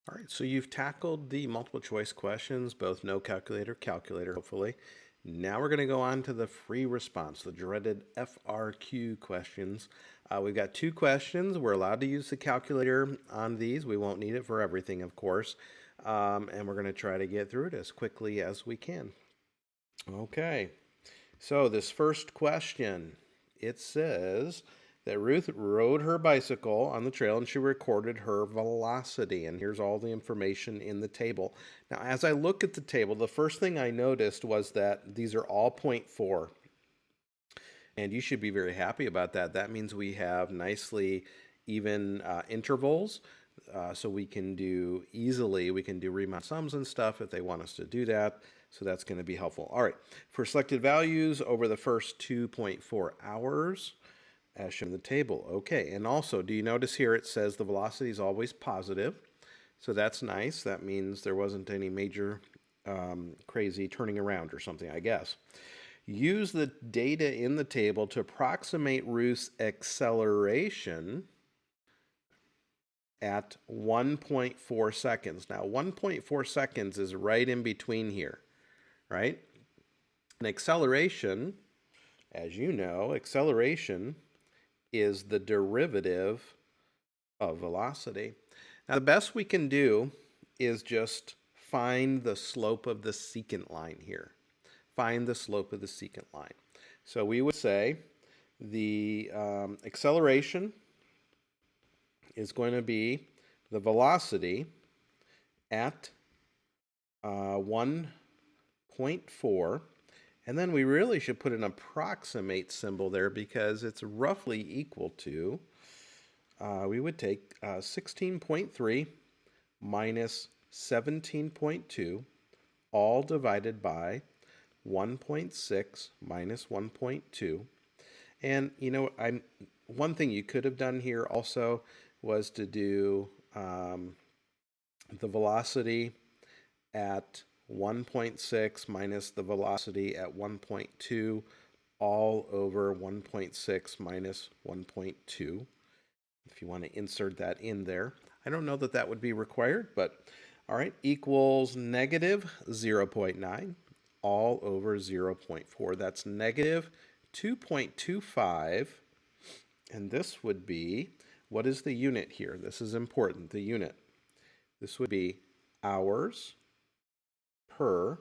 All right, so you've tackled the multiple choice questions, both no calculator, calculator, hopefully. Now we're going to go on to the free response, the dreaded FRQ questions. We've got two questions. We're allowed to use the calculator on these. We won't need it for everything, of course. And we're going to try to get through it as quickly as we can. Okay, so this first question, it says that Ruth rode her bicycle on the trail and she recorded her velocity. And here's all the information in the table. Now, as I look at the table, the first thing I noticed was that these are all 0.4. And you should be very happy about that. That means we have nicely even intervals. So we can do Riemann sums and stuff if they want us to do that. So that's going to be helpful. All right, for selected values over the first 2.4 hours, as shown in the table. Okay, and also, do you notice here it says the velocity is always positive? So that's nice. That means there wasn't any major crazy turning around or something, I guess. Use the data in the table to approximate Ruth's acceleration at 1.4 seconds. Now, 1.4 seconds is right in between here, right? And acceleration, as you know, acceleration is the derivative of velocity. Now, the best we can do is just find the slope of the secant line here. Find the slope of the secant line. So we would say the acceleration is going to be the velocity at 1.4. And then we really should put an approximate symbol there because it's roughly equal to, we would take 16.3 minus 17.2 all divided by 1.6 minus 1.2. And you know, one thing you could have done here also was to do the velocity at 1.6 minus the velocity at 1.2 all over 1.6 minus 1.2. If you want to insert that in there. I don't know that that would be required, but all right, equals negative 0.9 all over 0.4. That's negative 2.25. And this would be, what is the unit here? This is important, the unit. This would be hours per,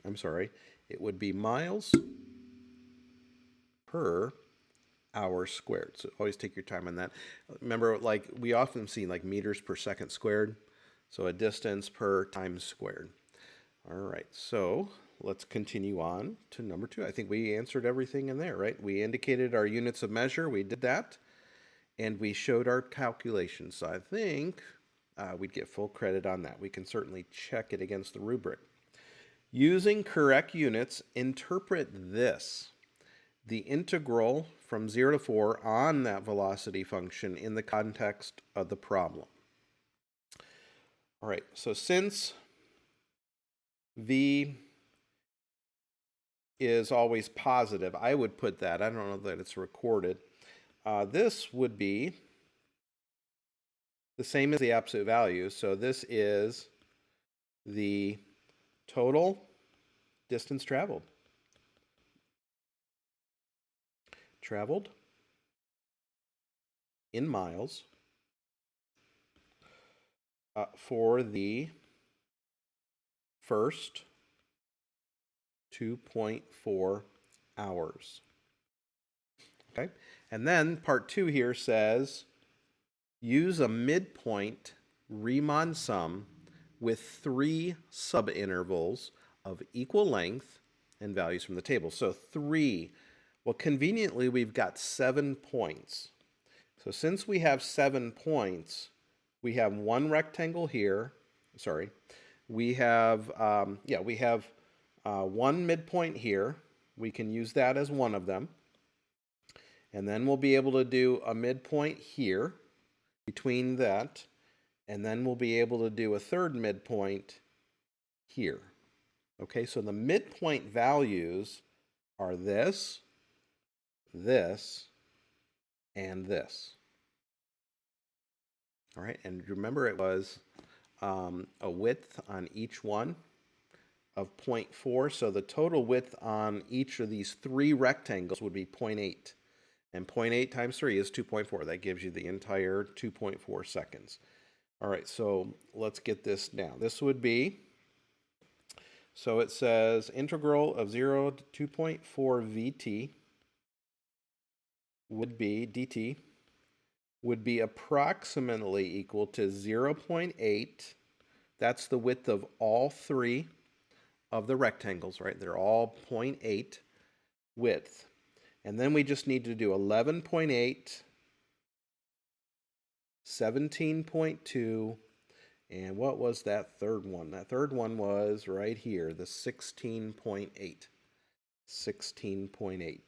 it would be miles per hour squared. So always take your time on that. Remember, like we often see like meters per second squared. So a distance per time squared. All right, so let's continue on to number 2. I think we answered everything in there, right? We indicated our units of measure. We did that. And we showed our calculations. So I think we'd get full credit on that. We can certainly check it against the rubric. Using correct units, interpret this. The integral from 0 to 4 on that velocity function in the context of the problem. All right, so since v is always positive, I would put that, I don't know that it's recorded, this would be the same as the absolute value. So this is the total distance traveled. Traveled in miles for the first 2.4 hours. Okay, and then part 2 here says use a midpoint Riemann sum with 3 subintervals of equal length and values from the table. So 3. Well, conveniently, we've got 7 points. So since we have 7 points, we have one rectangle here. Sorry, we have one midpoint here. We can use that as one of them. And then we'll be able to do a midpoint here between that. And then we'll be able to do a third midpoint here. Okay, so the midpoint values are this, this, and this. All right, and remember it was a width on each one of 0.4, so the total width on each of these three rectangles would be 0.8. And 0.8 times 3 is 2.4. That gives you the entire 2.4 seconds. All right, so let's get this down. This would be, so it says integral of 0 to 2.4 vt would be, dt, would be approximately equal to 0.8. That's the width of all three of the rectangles, right? They're all 0.8 width. And then we just need to do 11.8, 17.2, and what was that third one? That third one was right here, the 16.8. 16.8.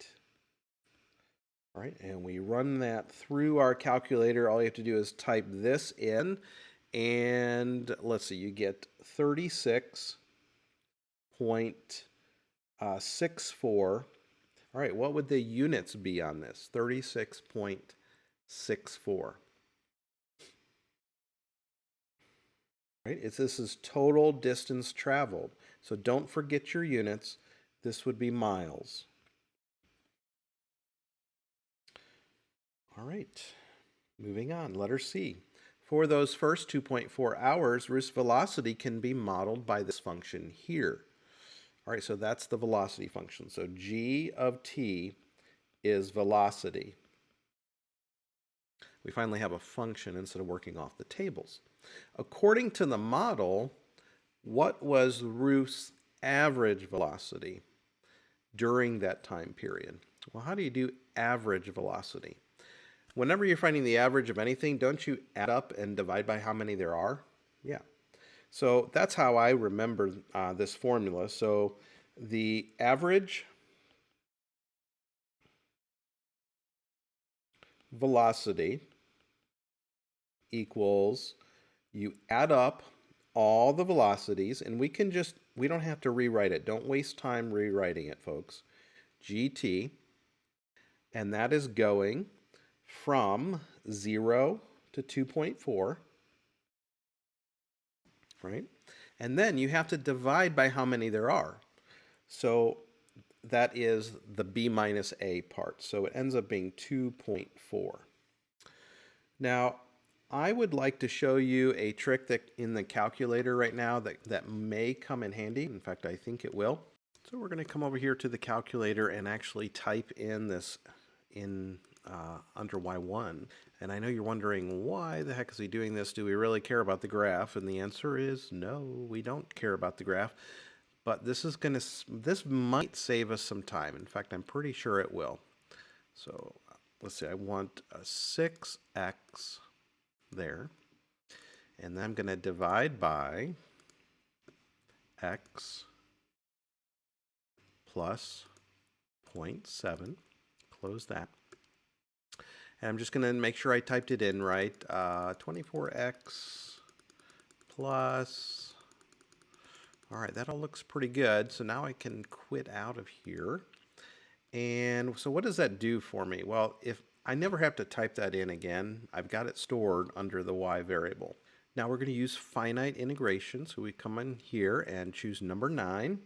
All right, and we run that through our calculator. All you have to do is type this in, and let's see, you get 36.64. All right, what would the units be on this? 36.64. Right? This is total distance traveled. So don't forget your units. This would be miles. All right, moving on. Letter C. For those first 2.4 hours, Ruth's velocity can be modeled by this function here. All right, so that's the velocity function. So g of t is velocity. We finally have a function instead of working off the tables. According to the model, what was Ruth's average velocity during that time period? Well, how do you do average velocity? Whenever you're finding the average of anything, don't you add up and divide by how many there are? Yeah. So that's how I remember this formula. So the average velocity equals, you add up all the velocities, and we don't have to rewrite it. Don't waste time rewriting it, folks. GT, and that is going from 0 to 2.4, right? And then you have to divide by how many there are. So that is the b minus a part. So it ends up being 2.4. Now, I would like to show you a trick that in the calculator right now that may come in handy. In fact, I think it will. So we're going to come over here to the calculator and actually type in this in under y1. And I know you're wondering, why the heck is he doing this? Do we really care about the graph? And the answer is no, we don't care about the graph. But this might save us some time. In fact, I'm pretty sure it will. So let's see, I want a 6x there. And then I'm going to divide by x plus 0.7. Close that. And I'm just going to make sure I typed it in right. 24x plus... All right, that all looks pretty good. So now I can quit out of here. And so what does that do for me? Well, if I never have to type that in again, I've got it stored under the y variable. Now we're going to use finite integration. So we come in here and choose number 9.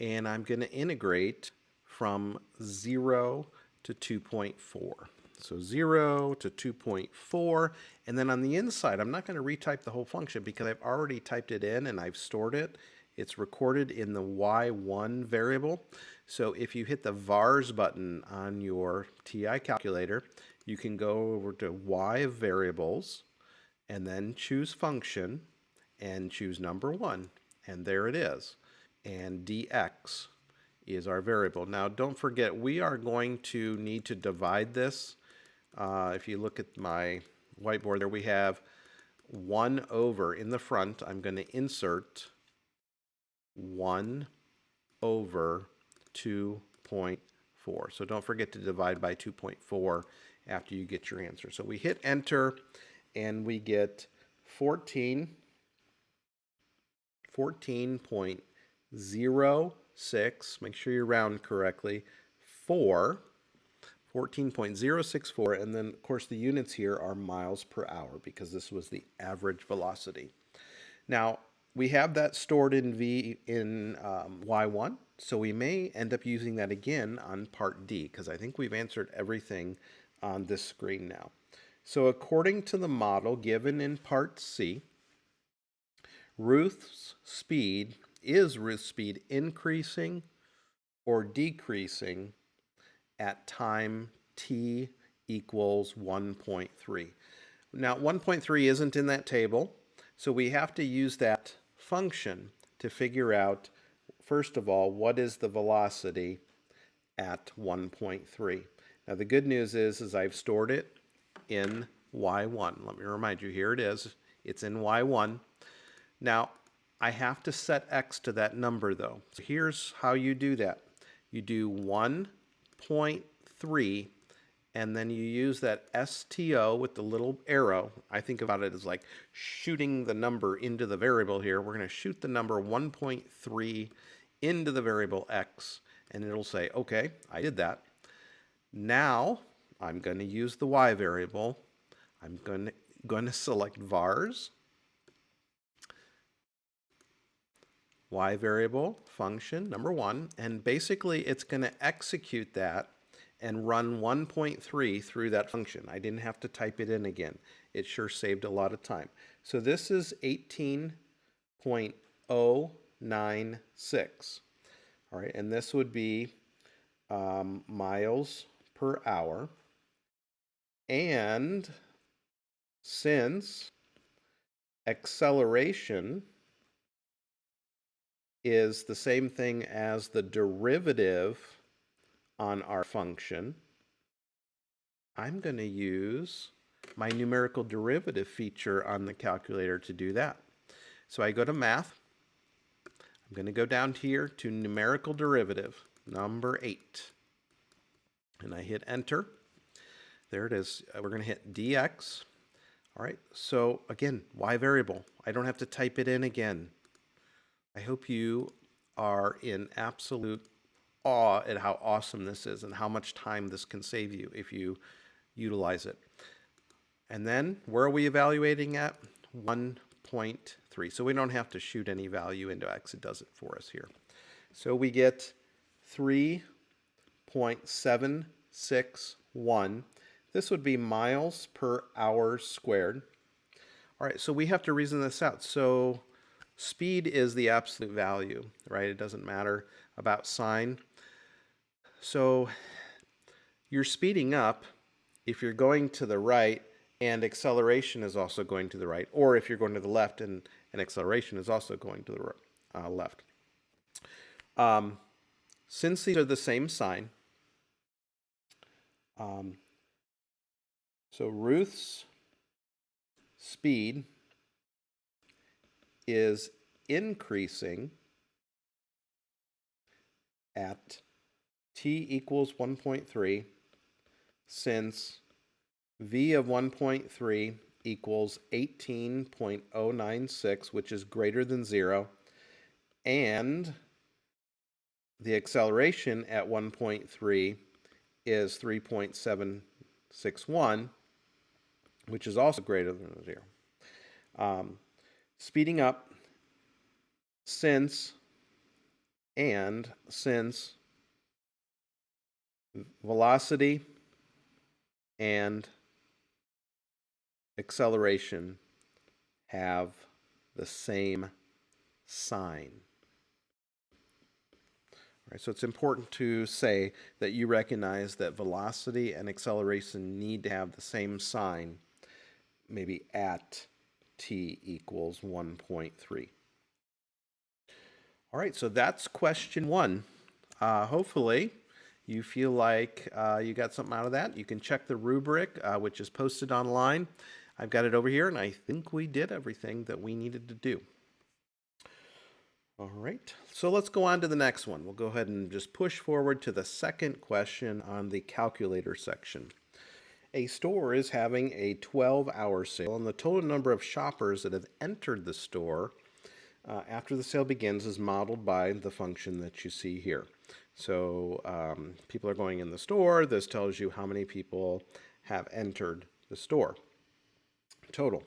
And I'm going to integrate from 0 to 2.4. So 0 to 2.4. And then on the inside, I'm not going to retype the whole function because I've already typed it in and I've stored it. It's recorded in the y1 variable. So if you hit the vars button on your TI calculator, you can go over to y variables and then choose function and choose number 1. And there it is. And dx is our variable. Now don't forget, we are going to need to divide this. If you look at my whiteboard there, we have 1 over in the front. I'm going to insert 1 over 2.4. So don't forget to divide by 2.4 after you get your answer. So we hit enter and we get 14.06, make sure you round correctly, 4 14.064, and then of course the units here are miles per hour because this was the average velocity. Now we have that stored in V in Y1, so we may end up using that again on part D because I think we've answered everything on this screen now. So according to the model given in part C, Ruth's speed increasing or decreasing at time t equals 1.3. Now 1.3 isn't in that table, so we have to use that function to figure out, first of all, what is the velocity at 1.3. Now the good news is I've stored it in Y1. Let me remind you, here it is. It's in Y1. Now I have to set x to that number though. So here's how you do that. You do 1.3 and then you use that STO with the little arrow. I think about it as like shooting the number into the variable here. We're going to shoot the number 1.3 into the variable x, and it'll say, okay, I did that. Now I'm going to use the y variable. I'm going to select vars, y variable function number 1, and basically it's going to execute that and run 1.3 through that function. I didn't have to type it in again. It sure saved a lot of time. So this is 18.096. All right, and this would be miles per hour. And since acceleration is the same thing as the derivative on our function, I'm going to use my numerical derivative feature on the calculator to do that. So I go to Math. I'm going to go down here to numerical derivative, number 8. And I hit Enter. There it is. We're going to hit dx. All right, so again, y variable. I don't have to type it in again. I hope you are in absolute awe at how awesome this is and how much time this can save you if you utilize it. And then where are we evaluating at? 1.3. So we don't have to shoot any value into x. It does it for us here. So we get 3.761. This would be miles per hour squared. All right, so we have to reason this out. So speed is the absolute value, right? It doesn't matter about sign. So you're speeding up if you're going to the right and acceleration is also going to the right, or if you're going to the left and acceleration is also going to the left. Since these are the same sign, so Ruth's speed is increasing at t equals 1.3 since v of 1.3 equals 18.096, which is greater than 0, and the acceleration at 1.3 is 3.761, which is also greater than 0. Speeding up since velocity and acceleration have the same sign. All right, so it's important to say that you recognize that velocity and acceleration need to have the same sign, maybe at t equals 1.3. All right, so that's question 1. Hopefully you feel like you got something out of that. You can check the rubric, which is posted online. I've got it over here, and I think we did everything that we needed to do. All right, so let's go on to the next one. We'll go ahead and just push forward to the second question on the calculator section. A store is having a 12-hour sale, and the total number of shoppers that have entered the store after the sale begins is modeled by the function that you see here. So people are going in the store. This tells you how many people have entered the store total.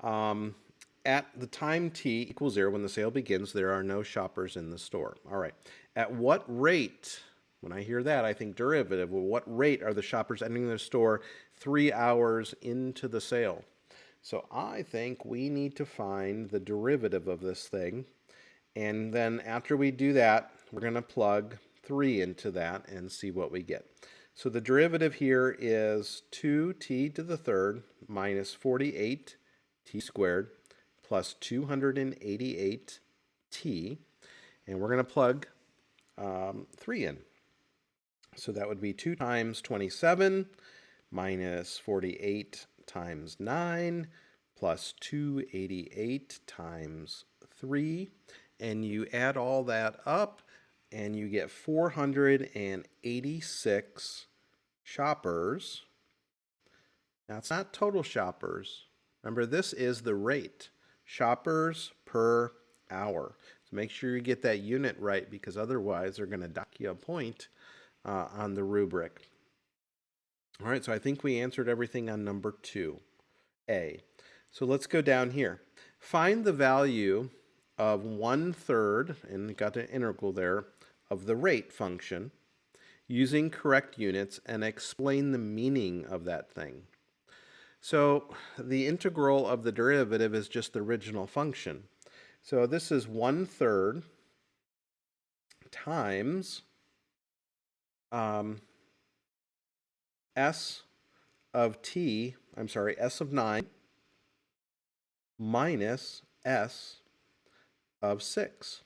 At the time t equals 0, when the sale begins, there are no shoppers in the store. All right. At what rate, when I hear that, I think derivative. Well, what rate are the shoppers entering the store 3 hours into the sale? So I think we need to find the derivative of this thing. And then after we do that, we're going to plug 3 into that and see what we get. So the derivative here is 2t to the third minus 48t squared plus 288t. And we're going to plug 3 in. So that would be 2 times 27 minus 48 times 9 plus 288 times 3. And you add all that up and you get 486 shoppers. Now it's not total shoppers. Remember, this is the rate. Shoppers per hour. So make sure you get that unit right, because otherwise they're going to dock you a point on the rubric. All right, so I think we answered everything on number 2A. So let's go down here. Find the value of 1/3, and got an integral there, of the rate function using correct units, and explain the meaning of that thing. So the integral of the derivative is just the original function. So this is 1/3 times s of s of 9 minus s of 6.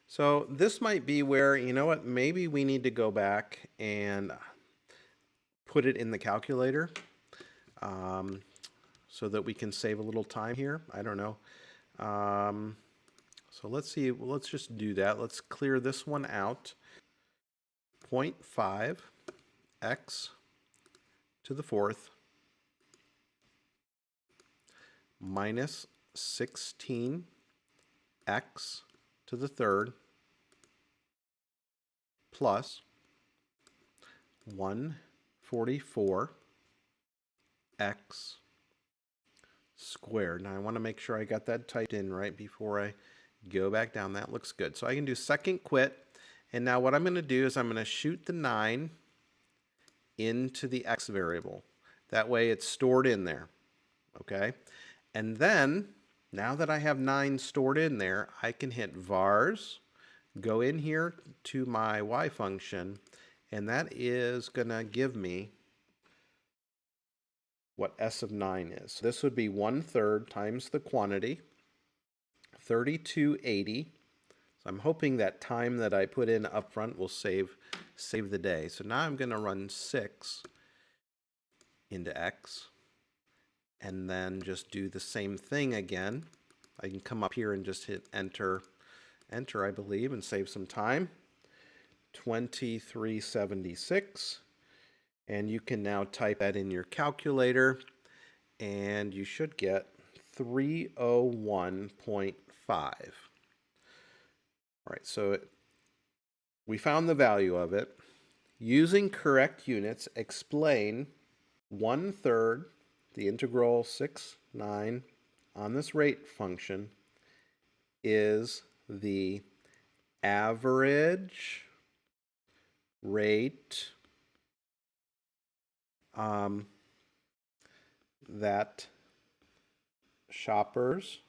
So this might be where, you know what, maybe we need to go back and put it in the calculator so that we can save a little time here. I don't know. So let's see, let's just do that. Let's clear this one out. 0.5 x to the fourth minus 16 x to the third plus 144 x squared. Now I want to make sure I got that typed in right before I go back down. That looks good. So I can do second quit. And now what I'm going to do is I'm going to shoot the 9 into the x variable. That way it's stored in there. Okay? And then, now that I have 9 stored in there, I can hit vars, go in here to my y function, and that is going to give me what s of 9 is. So this would be 1/3 times the quantity, 3280. So I'm hoping that time that I put in up front will save the day. So now I'm going to run 6 into x, and then just do the same thing again. I can come up here and just hit enter, I believe, and save some time. 2376. And you can now type that in your calculator, and you should get 301.5. All right, so we found the value of it. Using correct units, explain 1/3, the integral 6/9 on this rate function is the average rate that shoppers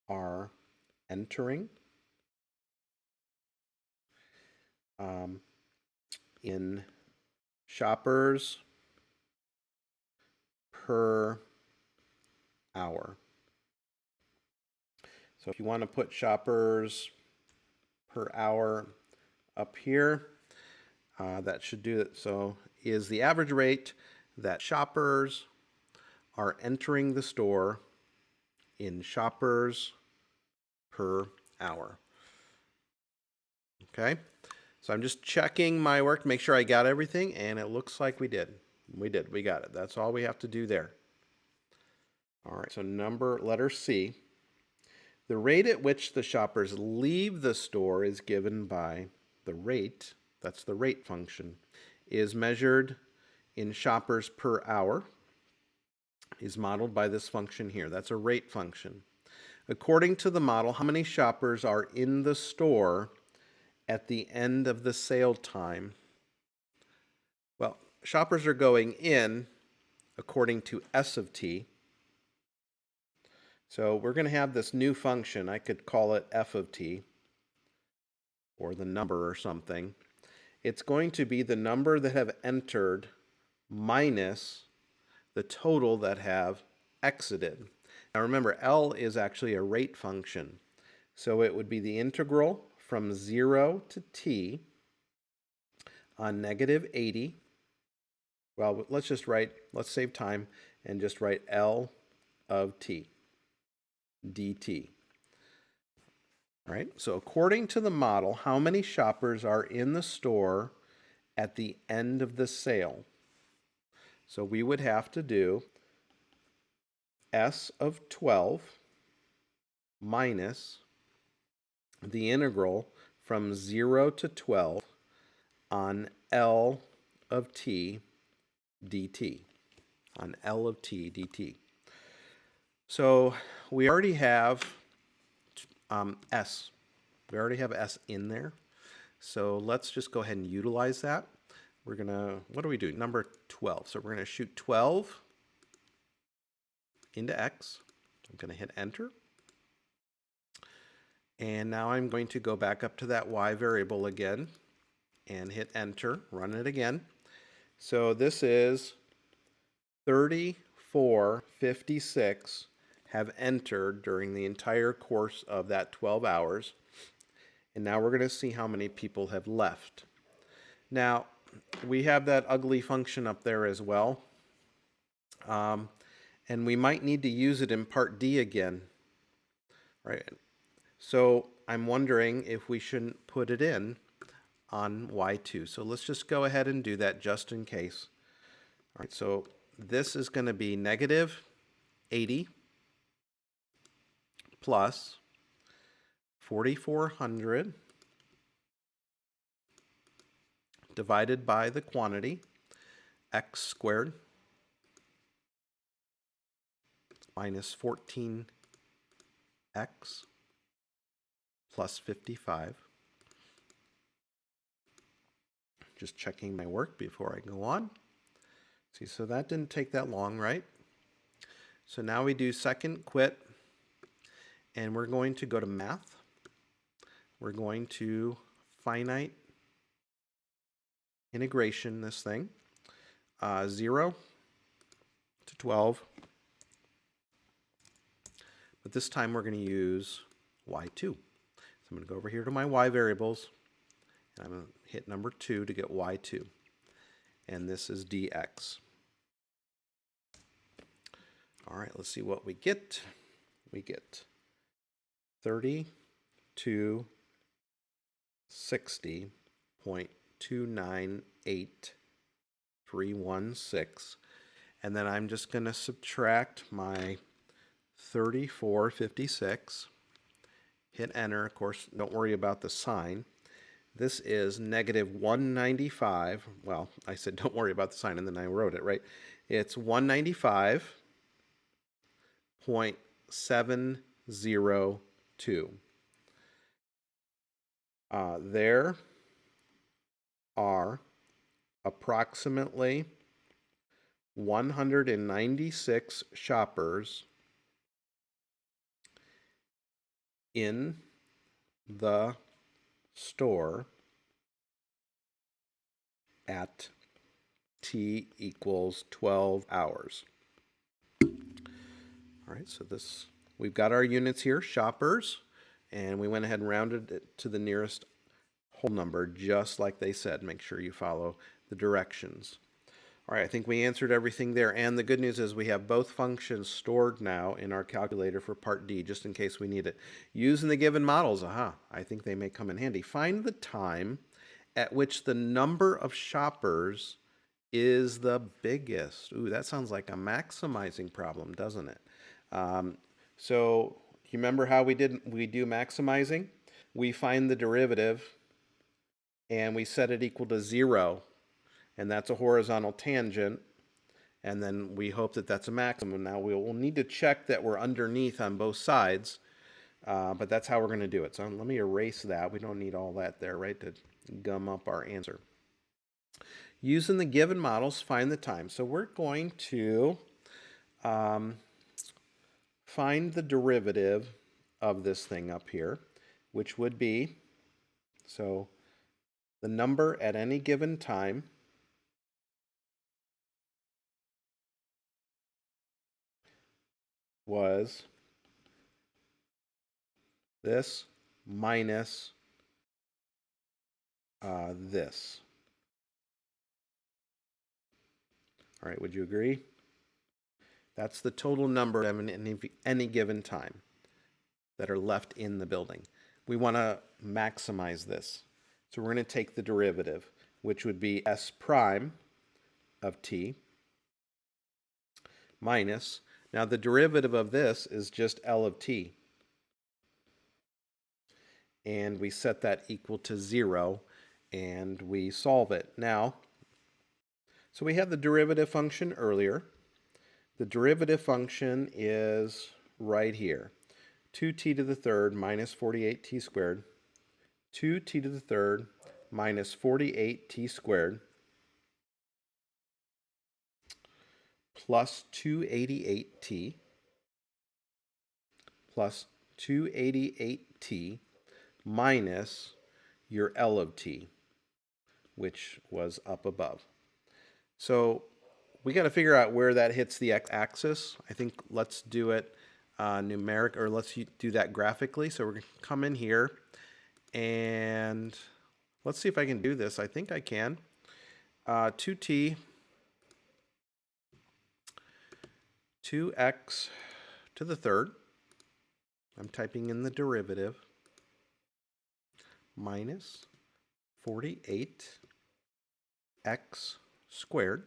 are entering in shoppers per hour. So if you want to put shoppers per hour up here, that should do it. So is the average rate that shoppers are entering the store in shoppers per hour. Okay, so I'm just checking my work to make sure I got everything, and it looks like we did. We got it. That's all we have to do there. All right, so letter C. The rate at which the shoppers leave the store is given by the rate, that's the rate function, is measured in shoppers per hour, is modeled by this function here. That's a rate function. According to the model, how many shoppers are in the store at the end of the sale time? Well, shoppers are going in according to S of t. So we're going to have this new function. I could call it f of t, or the number or something. It's going to be the number that have entered minus the total that have exited. Now remember, L is actually a rate function. So it would be the integral from 0 to t on negative 80. Well, let's save time and just write L of t, dt. All right, so according to the model, how many shoppers are in the store at the end of the sale? So we would have to do S of 12 minus the integral from 0 to 12 on L of t dt, on L of t dt. So we already have S. We already have S in there. So let's just go ahead and utilize that. We're going to, what do we do? Number 12. So we're going to shoot 12 into X. I'm going to hit enter. And now I'm going to go back up to that Y variable again and hit enter, run it again. So this is 3456 have entered during the entire course of that 12 hours. And now we're going to see how many people have left. Now, we have that ugly function up there as well. And we might need to use it in part D again. Right? So I'm wondering if we shouldn't put it in on Y2. So let's just go ahead and do that just in case. All right, so this is going to be negative 80 plus 4,400 divided by the quantity, x squared, minus 14x plus 55. Just checking my work before I go on. See, so that didn't take that long, right? So now we do second quit, and we're going to go to math. We're going to finite integration this thing, 0 to 12. But this time we're going to use y2. So I'm going to go over here to my y variables, and I'm going to hit number 2 to get y2. And this is dx. All right, let's see what we get. We get 3260.298316. And then I'm just going to subtract my 3456. Hit enter. Of course, don't worry about the sign. This is negative 195. Well, I said don't worry about the sign, and then I wrote it, right? It's 195.702. There are approximately 196 shoppers in the store at t equals 12 hours. All right, so this, we've got our units here, shoppers, and we went ahead and rounded it to the nearest whole number, just like they said. Make sure you follow the directions. All right, I think we answered everything there, and the good news is we have both functions stored now in our calculator for part D, just in case we need it. Using the given models, I think they may come in handy. Find the time at which the number of shoppers is the biggest. Ooh, that sounds like a maximizing problem, doesn't it? So you remember how we do maximizing? We find the derivative and we set it equal to 0, and that's a horizontal tangent, and then we hope that that's a maximum. Now we'll need to check that we're underneath on both sides, but that's how we're going to do it. So let me erase that. We don't need all that there, right, to gum up our answer. Using the given models, find the time. So we're going to find the derivative of this thing up here, which would be, so the number at any given time was this minus this. All right, would you agree? That's the total number at any given time that are left in the building. We want to maximize this. So we're going to take the derivative, which would be s prime of t minus, now the derivative of this is just L of t. And we set that equal to 0, and we solve it. Now, so we had the derivative function earlier. The derivative function is right here. 2t to the third minus 48t squared. 2t to the third minus 48t squared plus 288t plus 288t minus your L of t, which was up above. So we got to figure out where that hits the x-axis. I think let's do it numeric, or let's do that graphically. So we're going to come in here, and let's see if I can do this. I think I can. 2t, 2x to the third. I'm typing in the derivative, minus 48x squared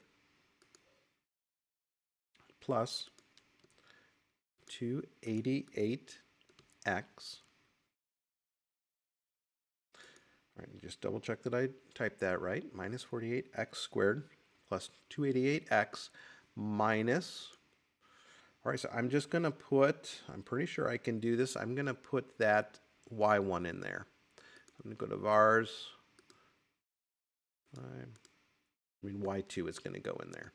plus 288x. All right, just double check that I typed that right. Minus 48x squared plus 288x minus, all right, so I'm just going to put, I'm pretty sure I can do this. I'm going to put that y1 in there. I'm going to go to vars. Y2 is going to go in there.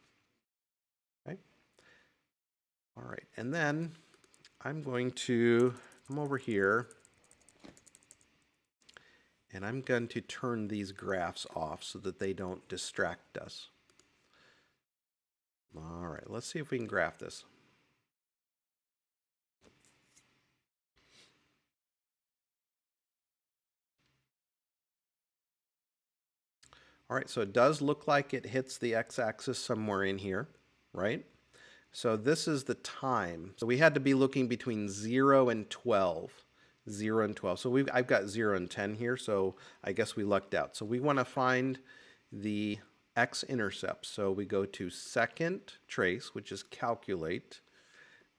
Okay. All right, and then I'm going to come over here, and I'm going to turn these graphs off so that they don't distract us. All right, let's see if we can graph this. All right, so it does look like it hits the x-axis somewhere in here, right? So this is the time. So we had to be looking between 0 and 12. 0 and 12. So I've got 0 and 10 here, so I guess we lucked out. So we want to find the x-intercept. So we go to second trace, which is calculate.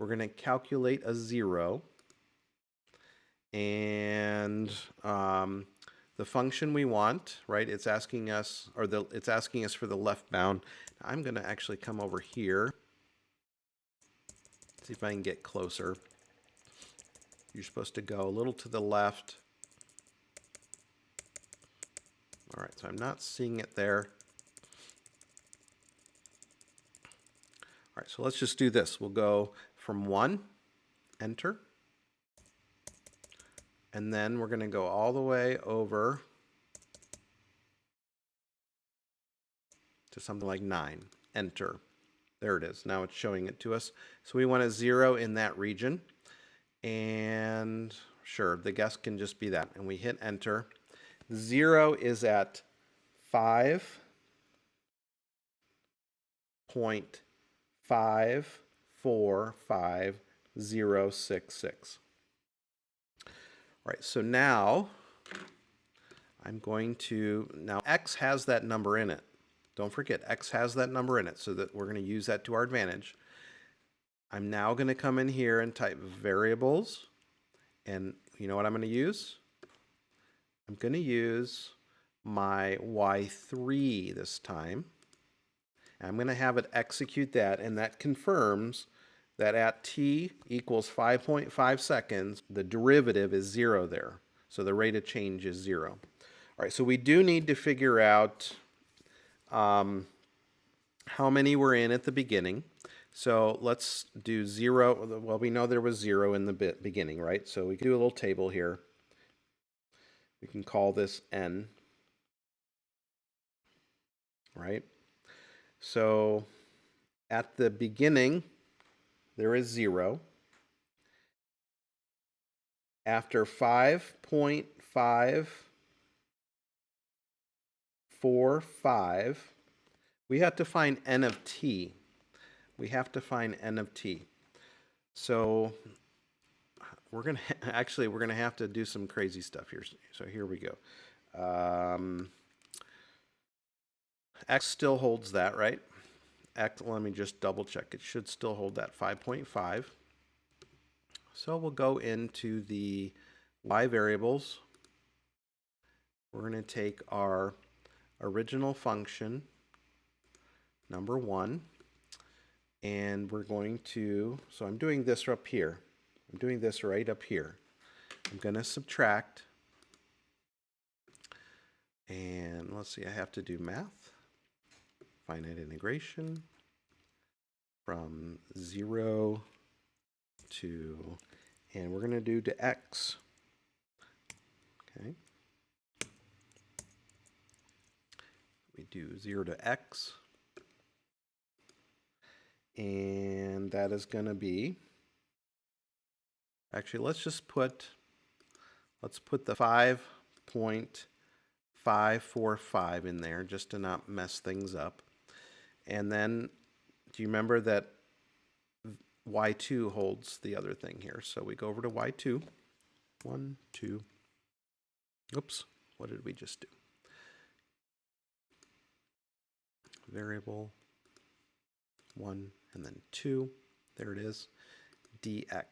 We're going to calculate a 0. And the function we want, right, it's asking us, or it's asking us for the left bound. I'm going to actually come over here. See if I can get closer. You're supposed to go a little to the left. All right, so I'm not seeing it there. All right, so let's just do this. We'll go from 1, enter. And then we're going to go all the way over to something like 9, enter. There it is. Now it's showing it to us. So we want a 0 in that region. And sure, the guess can just be that. And we hit enter. 0 is at 5.5450066. All right, so now I'm going to, now x has that number in it. Don't forget, x has that number in it, so that we're going to use that to our advantage. I'm now going to come in here and type variables, And you know what I'm going to use? I'm going to use my y3 this time. I'm going to have it execute that, and that confirms that at t equals 5.5 seconds, the derivative is 0 there. So the rate of change is 0. All right, so we do need to figure out how many were in at the beginning. So let's do 0. Well, we know there was 0 in the beginning, right? So we can do a little table here. We can call this n, right? So at the beginning, there is 0. After 5.545, we have to find n of t. We have to find n of t. So we're going to we're going to have to do some crazy stuff here. So here we go. X still holds that, right? X, let me just double check. It should still hold that 5.5. So we'll go into the y variables. We're going to take our original function, number 1, and we're going to, so I'm doing this up here. I'm doing this right up here. I'm going to subtract, and let's see, I have to do math, finite integration from 0 to, and we're going to do to x. Okay. We do 0 to x. And that is going to be, actually, let's put the 5.545 in there just to not mess things up. And then, do you remember that y2 holds the other thing here? So we go over to y2. 1, 2. Oops, what did we just do? Variable 1 and then 2. There it is. dx. All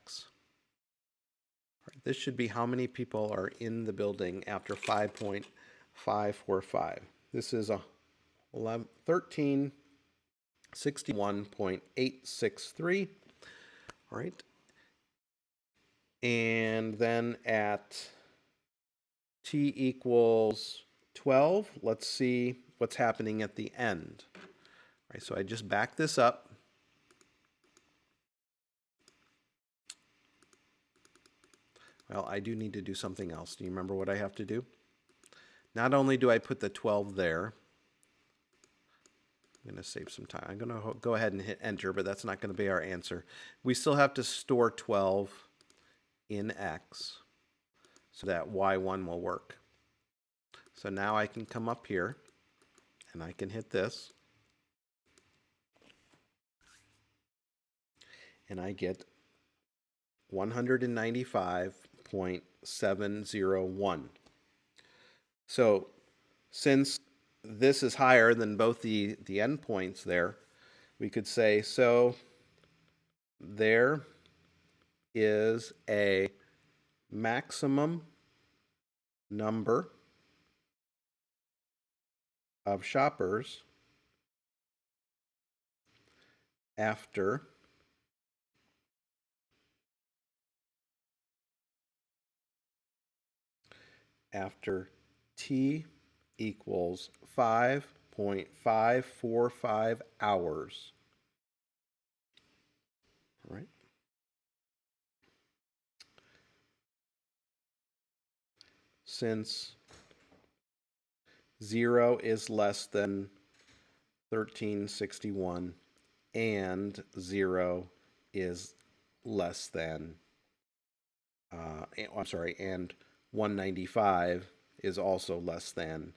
right, this should be how many people are in the building after 5.545. This is 1361.863. All right. And then at t equals 12, let's see what's happening at the end. All right, so I just back this up. Well, I do need to do something else. Do you remember what I have to do? Not only do I put the 12 there, I'm going to save some time. I'm going to go ahead and hit enter, but that's not going to be our answer. We still have to store 12 in x so that y1 will work. So now I can come up here and I can hit this. And I get 195.701. So since this is higher than both the endpoints there, we could say, so there is a maximum number of shoppers after t equals 5.545 hours. All right. Since 0 is less than 1361 and 0 is less than, and 195 is also less than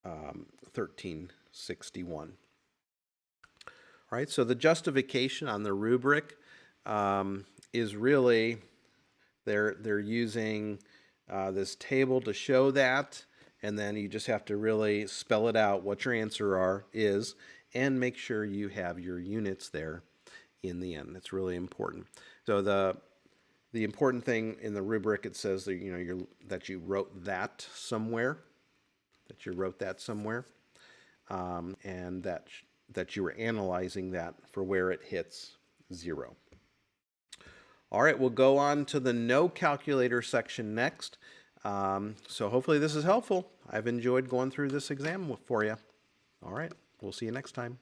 1361. All right, so the justification on the rubric is really they're using this table to show that, and then you just have to really spell it out what your answer is, and make sure you have your units there in the end. That's really important. So The important thing in the rubric, it says that that you wrote that somewhere, and that you were analyzing that for where it hits 0. All right, we'll go on to the no calculator section next. So hopefully this is helpful. I've enjoyed going through this exam for you. All right, we'll see you next time.